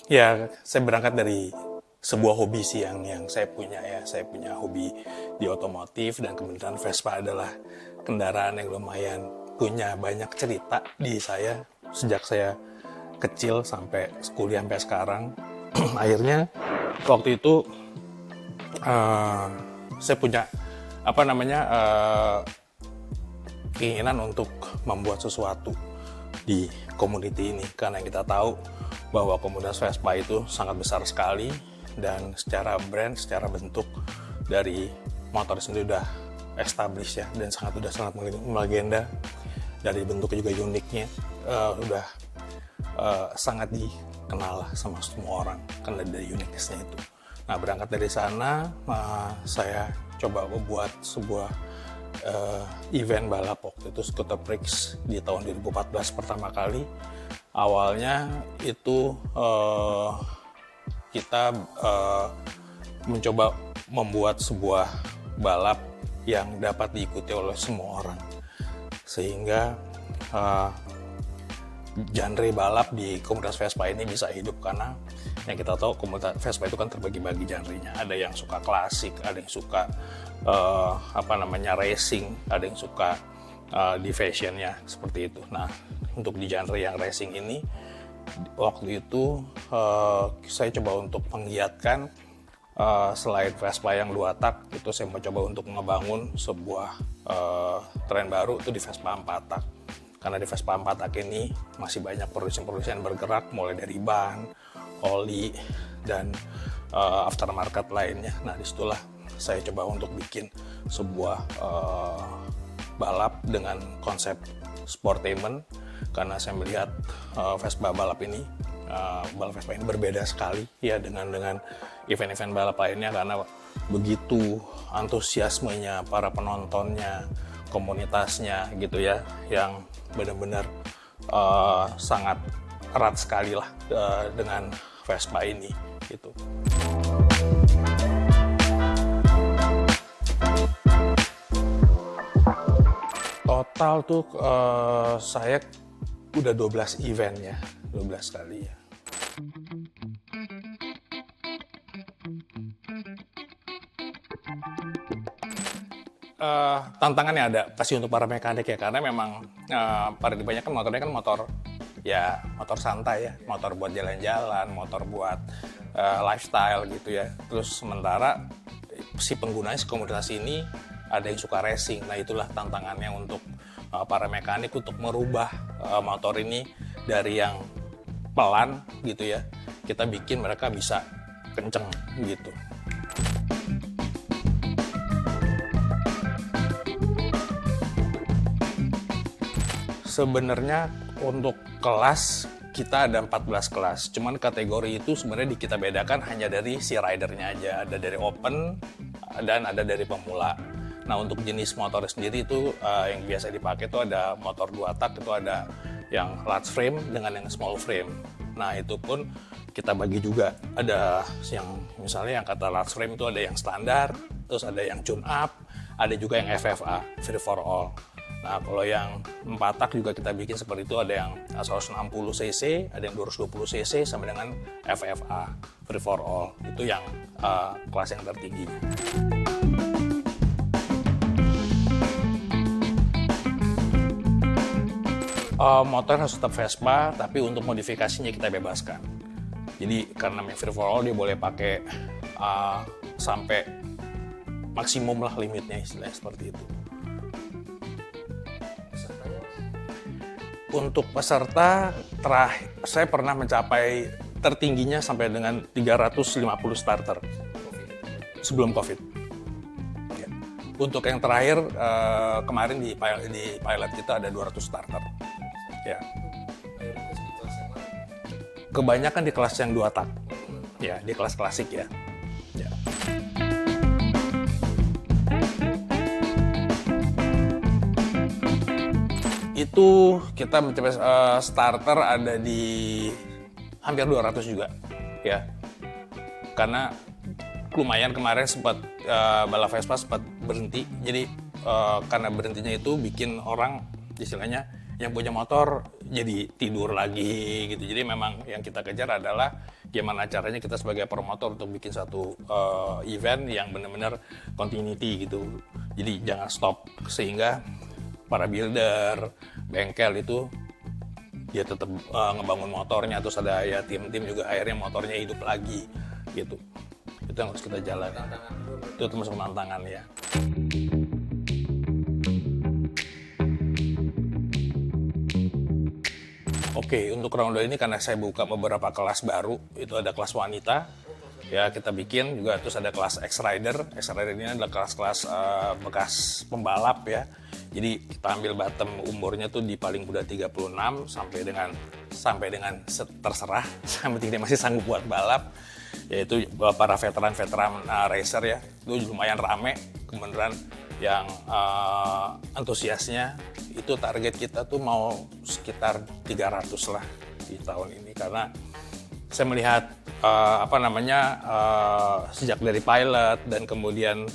Ya, saya berangkat dari sebuah hobi sih yang saya punya ya. Saya punya hobi di otomotif dan kemudian Vespa adalah kendaraan yang lumayan punya banyak cerita di saya sejak saya kecil sampai kuliah sampai sekarang. Akhirnya waktu itu eh, saya punya apa namanya keinginan untuk membuat sesuatu di community ini karena kita tahu bahwa komunitas Vespa itu sangat besar sekali dan secara brand, secara bentuk dari motor sendiri udah established ya dan sangat melegenda. Dari bentuknya juga uniknya udah sangat dikenal lah sama semua orang karena dari uniqueness-nya itu. Nah, berangkat dari sana saya coba membuat sebuah event balap waktu itu Scooter Prix di tahun 2014 pertama kali. Awalnya itu kita mencoba membuat sebuah balap yang dapat diikuti oleh semua orang sehingga genre balap di komunitas Vespa ini bisa hidup karena yang kita tahu komunitas Vespa itu kan terbagi-bagi genrenya. Ada yang suka klasik, ada yang suka racing, ada yang suka di fashionnya seperti itu. Nah, untuk di genre yang racing ini waktu itu saya coba untuk menggiatkan selain Vespa yang 2 tak, itu saya mau coba untuk ngebangun sebuah tren baru itu di Vespa 4 tak. Karena di Vespa 4 tak ini masih banyak produsen-produsen bergerak mulai dari ban, oli, dan aftermarket lainnya. Nah, disitulah saya coba untuk bikin sebuah balap dengan konsep sportainment karena saya melihat Vespa balap ini berbeda sekali ya dengan event-event balap lainnya karena begitu antusiasmenya para penontonnya, komunitasnya gitu ya, yang benar-benar sangat erat sekali lah dengan Vespa ini gitu. Total tuh saya udah 12 event ya, 12 kali ya. Tantangannya ada pasti untuk para mekanik ya karena memang pada kebanyakan motornya kan motor santai ya, motor buat jalan-jalan, motor buat lifestyle gitu ya. Terus sementara si penggunanya si komunitas ini ada yang suka racing. Nah, itulah tantangannya untuk para mekanik untuk merubah motor ini dari yang pelan gitu ya, kita bikin mereka bisa kenceng gitu. Sebenarnya untuk kelas kita ada 14 kelas, cuman kategori itu sebenarnya kita bedakan hanya dari si ridernya aja, ada dari open dan ada dari pemula. Nah, untuk jenis motor sendiri itu yang biasa dipakai itu ada motor 2 tak, itu ada yang large frame dengan yang small frame. Nah, itu pun kita bagi juga, ada yang misalnya yang kata large frame itu ada yang standar, terus ada yang tune up, ada juga yang FFA, free for all. Nah, kalau yang 4 tak juga kita bikin seperti itu, ada yang 160 cc, ada yang 220 cc, sama dengan FFA, free for all. Itu yang kelas yang tertinggi. Motor harus tetap Vespa, tapi untuk modifikasinya kita bebaskan. Jadi karena free for all dia boleh pakai sampai maksimum lah limitnya, istilahnya seperti itu. Untuk peserta terakhir saya pernah mencapai tertingginya sampai dengan 350 starter sebelum COVID. Ya. Untuk yang terakhir kemarin di pilot kita ada 200 starter. Ya. Kebanyakan di kelas yang 2 tak. Ya, di kelas klasik ya. Ya. Itu kita mencapai starter ada di hampir 200 juga ya, karena lumayan kemarin sempat balap Vespa sempat berhenti, jadi karena berhentinya itu bikin orang istilahnya yang punya motor jadi tidur lagi gitu. Jadi memang yang kita kejar adalah gimana caranya kita sebagai promotor untuk bikin satu event yang benar-benar continuity gitu. Jadi jangan stop, sehingga para builder, bengkel itu dia tetap ngebangun motornya, terus ada ya tim-tim juga akhirnya motornya hidup lagi gitu. Itu yang harus kita jalani. Itu termasuk tantangan ya. Oke, untuk round 2 ini karena saya buka beberapa kelas baru, itu ada kelas wanita, ya kita bikin juga, terus ada kelas X-Rider. X-Rider ini adalah kelas-kelas bekas pembalap ya. Jadi kita ambil bottom umurnya tuh di paling muda 36 sampai dengan terserah, sampai tidak masih sanggup buat balap, yaitu para veteran racer ya. Itu lumayan rame, kebenaran yang antusiasnya. Itu target kita tuh mau sekitar 300 lah di tahun ini, karena saya melihat sejak dari pilot dan kemudian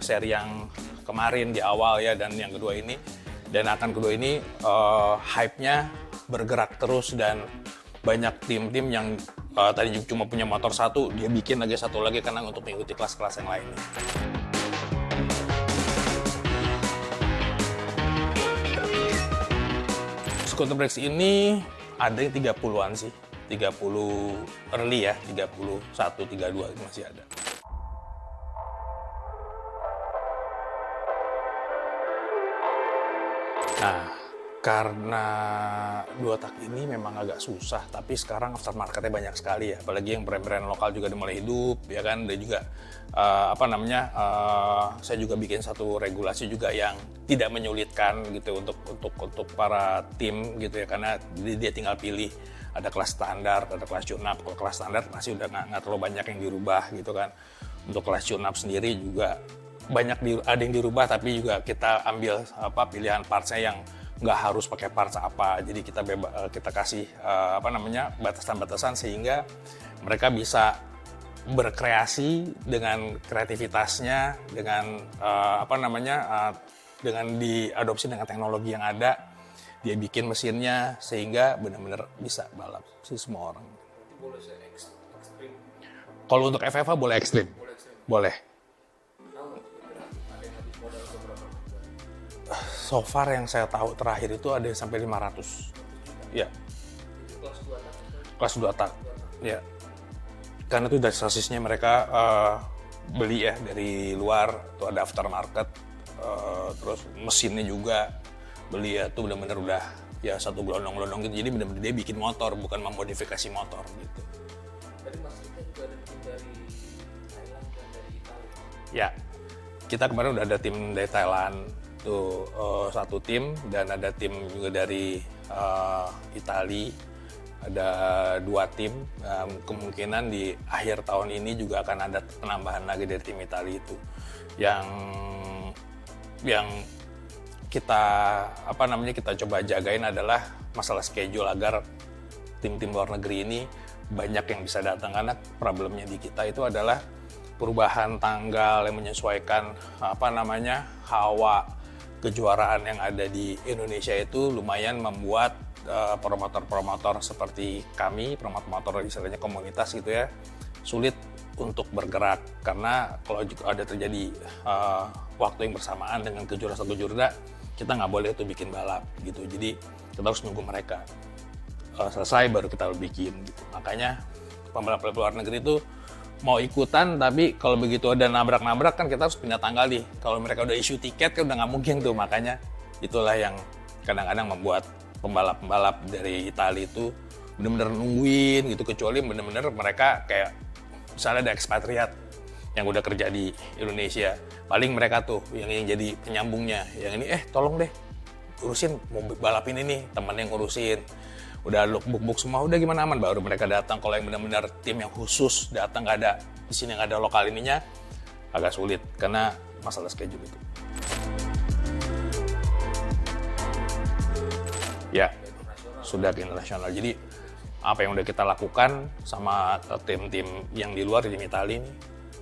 seri yang kemarin di awal ya, dan yang kedua ini dan akan kedua ini hype-nya bergerak terus, dan banyak tim-tim yang tadi cuma punya motor satu, dia bikin lagi satu lagi karena untuk mengikuti kelas-kelas yang lainnya. Scooter Breaks ini ada yang 30-an sih, 30 early ya, 31, 32 itu masih ada. Nah, karena dua tak ini memang agak susah, tapi sekarang aftermarketnya banyak sekali ya, apalagi yang brand-brand lokal juga udah mulai hidup ya kan, dan juga saya juga bikin satu regulasi juga yang tidak menyulitkan gitu untuk para tim gitu ya, karena dia tinggal pilih, ada kelas standar, ada kelas tune-up. Kalau kelas standar masih udah nggak terlalu banyak yang dirubah gitu kan. Untuk kelas tune-up sendiri juga ada yang dirubah, tapi juga kita ambil pilihan partsnya yang nggak harus pakai parts apa, jadi kita kasih batasan-batasan sehingga mereka bisa berkreasi dengan kreativitasnya, dengan dengan diadopsi dengan teknologi yang ada, dia bikin mesinnya sehingga benar-benar bisa balap sih semua orang. Boleh ekstrim. Kalau untuk FFA boleh ekstrim, boleh. So far yang saya tahu terakhir itu ada sampai 500. Ya. Kelas 2 tak. Ya. Karena itu dari sasisnya mereka beli ya dari luar, tuh ada aftermarket, terus mesinnya juga beli ya, tuh benar-benar udah ya satu gelondong-gelondong gitu. Jadi benar-benar dia bikin motor, bukan memodifikasi motor gitu. Tadi maksudnya juga ada tim dari Thailand dan dari Italia. Ya. Kita kemarin udah ada tim dari Thailand tuh satu tim, dan ada tim juga dari Italia, ada 2 tim. Kemungkinan di akhir tahun ini juga akan ada penambahan lagi dari tim Italia itu, yang kita kita coba jagain adalah masalah schedule agar tim-tim luar negeri ini banyak yang bisa datang, karena problemnya di kita itu adalah perubahan tanggal yang menyesuaikan hawa kejuaraan yang ada di Indonesia itu lumayan membuat promotor-promotor seperti kami, promotor istilahnya komunitas gitu ya, sulit untuk bergerak, karena kalau ada terjadi waktu yang bersamaan dengan kejuaraan, kita nggak boleh tuh bikin balap gitu. Jadi kita harus nunggu mereka selesai baru kita bikin gitu. Makanya pembalap luar negeri itu mau ikutan, tapi kalau begitu ada nabrak-nabrak kan kita harus pindah tanggal nih. Kalau mereka udah issue tiket kan udah nggak mungkin tuh. Makanya itulah yang kadang-kadang membuat pembalap-pembalap dari Italia itu benar-benar nungguin gitu, kecuali benar-benar mereka kayak misalnya ada ekspatriat yang udah kerja di Indonesia, paling mereka tuh yang jadi penyambungnya, yang ini tolong deh urusin mau balapin ini, temen yang ngurusin, udah book semua, udah gimana aman, baru mereka datang. Kalau yang benar-benar tim yang khusus datang, nggak ada di sini, nggak ada lokal ininya, agak sulit karena masalah schedule itu. Ya, sudah ke internasional. Jadi apa yang udah kita lakukan sama tim-tim yang di luar, tim Italia ini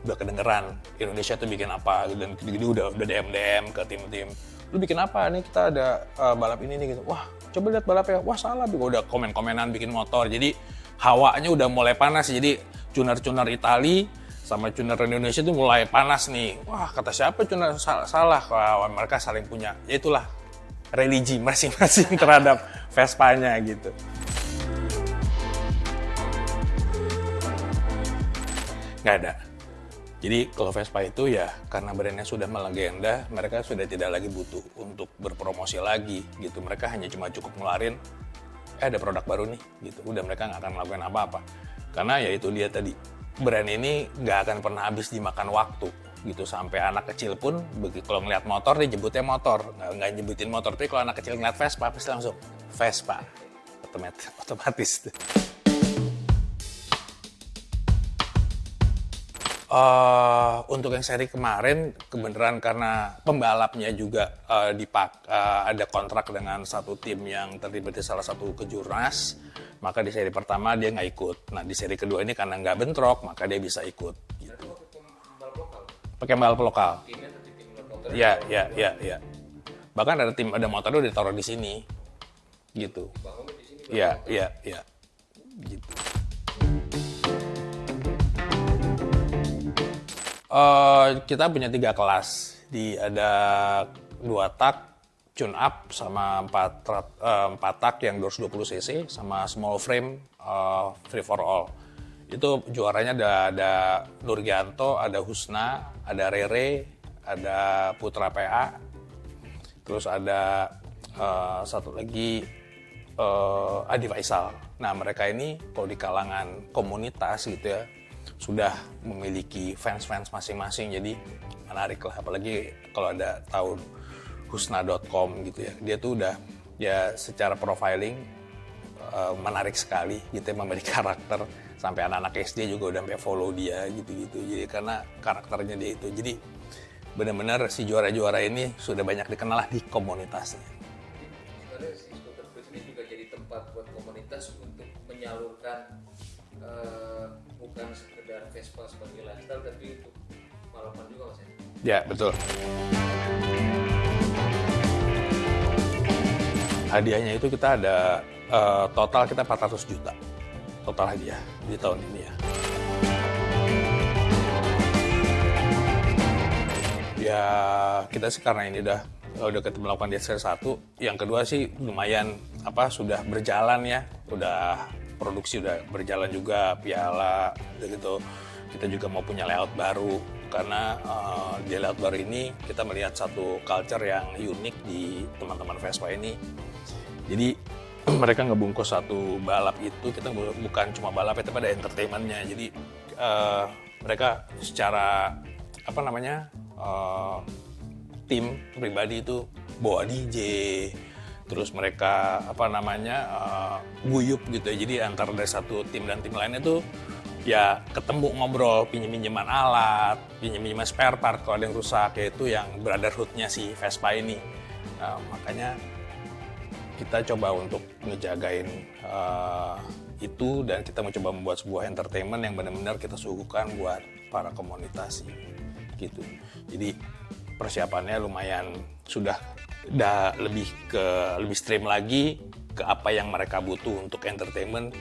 udah kedengeran Indonesia tuh bikin apa, dan jadi udah DM ke tim-tim lu bikin apa nih, kita ada balap ini nih gitu. Wah coba lihat balapnya, wah salah, gue udah komen-komenan bikin motor. Jadi hawanya udah mulai panas, jadi tuner-tuner Itali sama tuner Indonesia tuh mulai panas nih. Wah kata siapa tuner salah, wah, mereka saling punya, ya itulah religi masing-masing terhadap Vespa-nya gitu. Nggak ada. Jadi kalau Vespa itu ya karena brandnya sudah melegenda, mereka sudah tidak lagi butuh untuk berpromosi lagi gitu. Mereka hanya cuma cukup ngeluarin, ada produk baru nih gitu. Udah mereka nggak akan melakukan apa-apa. Karena ya itu dia tadi, brand ini nggak akan pernah habis dimakan waktu gitu. Sampai anak kecil pun, kalau ngeliat motor dia jemputnya motor. Nggak nyebutin motor, tapi kalau anak kecil ngeliat Vespa pasti langsung Vespa. Otomatis. Untuk yang seri kemarin kebenaran karena pembalapnya juga ada kontrak dengan satu tim yang terlibat di salah satu kejurnas, maka di seri pertama dia nggak ikut. Nah di seri kedua ini karena nggak bentrok maka dia bisa ikut. Gitu. Pakai pembalap lokal. Ya. Bahkan ada motor udah ditaruh di sini, gitu. Iya. Gitu. Kita punya 3 kelas, ada 2 tak tune up sama 4 tak yang 220 cc sama small frame free for all. Itu juaranya ada Nurgianto, ada Husna, ada Rere, ada Putra PA, terus ada satu lagi Adi Faisal. Nah mereka ini kalau di kalangan komunitas gitu ya sudah memiliki fans-fans masing-masing, jadi menarik lah. Apalagi kalau ada tahu husna.com gitu ya, dia tuh udah ya secara profiling menarik sekali gitu ya, memberi karakter. Sampai anak-anak SD juga udah sampai follow dia gitu-gitu. Jadi karena karakternya dia itu, jadi benar-benar si juara-juara ini sudah banyak dikenal di komunitasnya. Sebenarnya si Skuter Freaks ini juga jadi tempat buat komunitas untuk menyalurkan bukan sekedar Vespa sebagai lifestyle, tapi untuk balapan juga mas ya? Ya betul. Hadiahnya itu kita ada total kita 400 juta total hadiah di tahun ini ya. Ya kita sih karena ini udah kita melakukan di seri 1, yang kedua sih lumayan sudah berjalan ya, udah produksi udah berjalan juga, piala gitu. Kita juga mau punya layout baru karena di layout baru ini kita melihat satu culture yang unik di teman-teman Vespa ini. Jadi mereka ngebungkus satu balap itu, kita bukan cuma balap itu, ada entertainmentnya. Jadi mereka secara tim pribadi itu bawa DJ, terus mereka guyup gitu ya. Jadi antara dari satu tim dan tim lain itu ya ketemu ngobrol, pinjem-pinjeman alat, pinjem-pinjeman spare part kalau ada yang rusak, yaitu yang brotherhood-nya si Vespa ini. Nah, makanya kita coba untuk ngejagain itu, dan kita mau coba membuat sebuah entertainment yang benar-benar kita suguhkan buat para komunitas gitu. Jadi persiapannya lumayan sudah lebih stream lagi ke apa yang mereka butuh untuk entertainment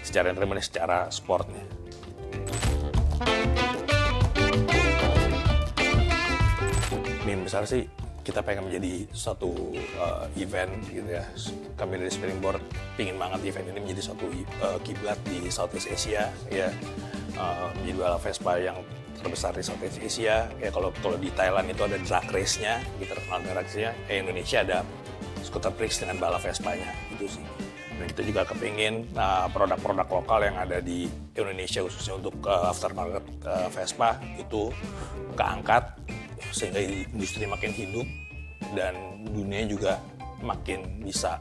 secara sportnya. Mimpi besar sih kita pengen menjadi suatu event gitu ya. Kami dari Springboard pingin banget event ini menjadi suatu kiblat di Southeast Asia ya, menjadi balap Vespa yang terbesar di Southeast Asia ya. Kalau di Thailand itu ada drag race-nya, kita terkenal drag race-nya. Indonesia ada Skuter Freaks dengan balap Vespa-nya itu sih. Dan kita juga kepingin produk-produk lokal yang ada di Indonesia khususnya untuk aftermarket Vespa itu keangkat sehingga industri makin hidup dan dunia juga makin bisa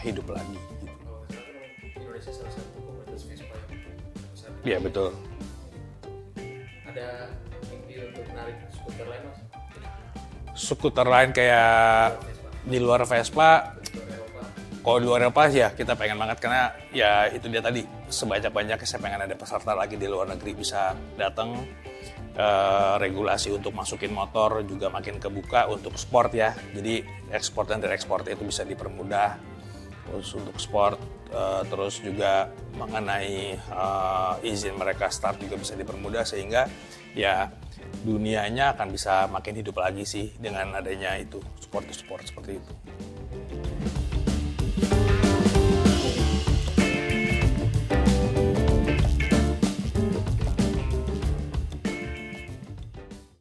hidup lagi. Gitu. Indonesia salah satu komunitas Vespa yang besar. Iya betul. Ada mimpi untuk menarik skuter lain mas? Skuter lain kayak di luar Vespa. Kalau di luar Eropa ya kita pengen banget, karena ya itu dia tadi, sebanyak-banyaknya saya pengen ada peserta lagi di luar negeri bisa datang regulasi untuk masukin motor juga makin kebuka untuk sport ya. Jadi ekspor dan reekspor itu bisa dipermudah untuk sport. Terus juga mengenai izin mereka start juga bisa dipermudah, sehingga ya dunianya akan bisa makin hidup lagi sih dengan adanya itu sport to sport seperti itu.